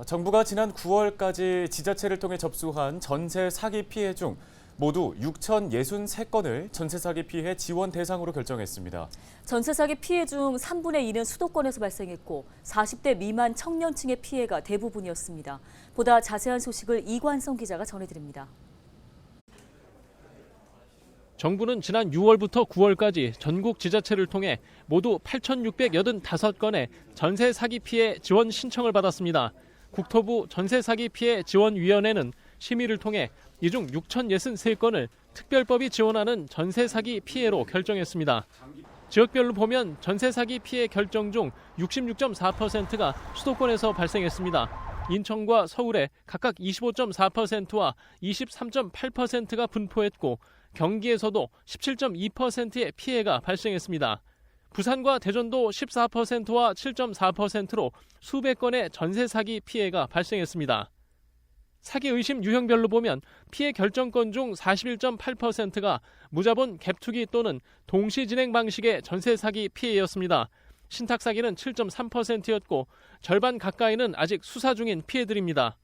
정부가 지난 9월까지 지자체를 통해 접수한 전세 사기 피해 중 모두 6,063건을 전세 사기 피해 지원 대상으로 결정했습니다. 전세 사기 피해 중 3분의 2는 수도권에서 발생했고 40대 미만 청년층의 피해가 대부분이었습니다. 보다 자세한 소식을 이관성 기자가 전해드립니다. 정부는 지난 6월부터 9월까지 전국 지자체를 통해 모두 8,685건의 전세 사기 피해 지원 신청을 받았습니다. 국토부 전세 사기 피해 지원위원회는 심의를 통해 이 중 6,063건을 특별법이 지원하는 전세 사기 피해로 결정했습니다. 지역별로 보면 전세 사기 피해 결정 중 66.4%가 수도권에서 발생했습니다. 인천과 서울에 각각 25.4%와 23.8%가 분포했고 경기에서도 17.2%의 피해가 발생했습니다. 부산과 대전도 14%와 7.4%로 수백 건의 전세 사기 피해가 발생했습니다. 사기 의심 유형별로 보면 피해 결정건 중 41.8%가 무자본 갭투기 또는 동시 진행 방식의 전세 사기 피해였습니다. 신탁 사기는 7.3%였고 절반 가까이는 아직 수사 중인 피해들입니다.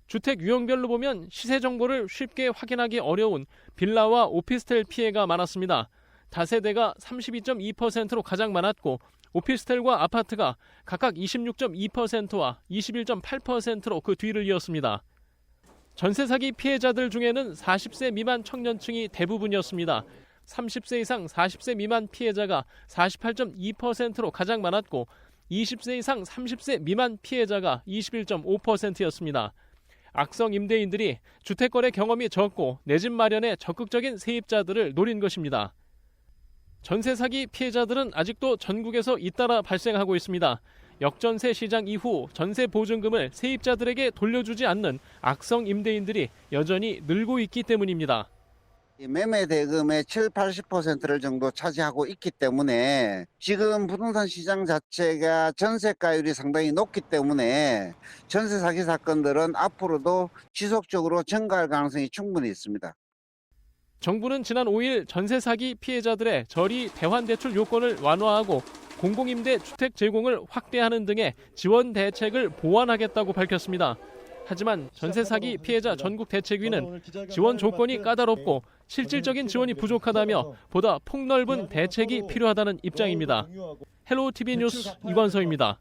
주택 유형별로 보면 시세 정보를 쉽게 확인하기 어려운 빌라와 오피스텔 피해가 많았습니다. 다세대가 32.2%로 가장 많았고 오피스텔과 아파트가 각각 26.2%와 21.8%로 그 뒤를 이었습니다. 전세 사기 피해자들 중에는 40세 미만 청년층이 대부분이었습니다. 30세 이상 40세 미만 피해자가 48.2%로 가장 많았고 20세 이상 30세 미만 피해자가 21.5%였습니다. 악성 임대인들이 주택거래 경험이 적고 내 집 마련에 적극적인 세입자들을 노린 것입니다. 전세 사기 피해자들은 아직도 전국에서 잇따라 발생하고 있습니다. 역전세 시장 이후 전세 보증금을 세입자들에게 돌려주지 않는 악성 임대인들이 여전히 늘고 있기 때문입니다. 매매 대금의 70~80%를 정도 차지하고 있기 때문에 지금 부동산 시장 자체가 전세가율이 상당히 높기 때문에 전세 사기 사건들은 앞으로도 지속적으로 증가할 가능성이 충분히 있습니다. 정부는 지난 5일 전세 사기 피해자들의 저리 대환 대출 요건을 완화하고 공공임대 주택 제공을 확대하는 등의 지원 대책을 보완하겠다고 밝혔습니다. 하지만 전세 사기 피해자 전국 대책위는 지원 조건이 까다롭고 실질적인 지원이 부족하다며 보다 폭넓은 대책이 필요하다는 입장입니다. 헬로우 TV 뉴스 이관성입니다.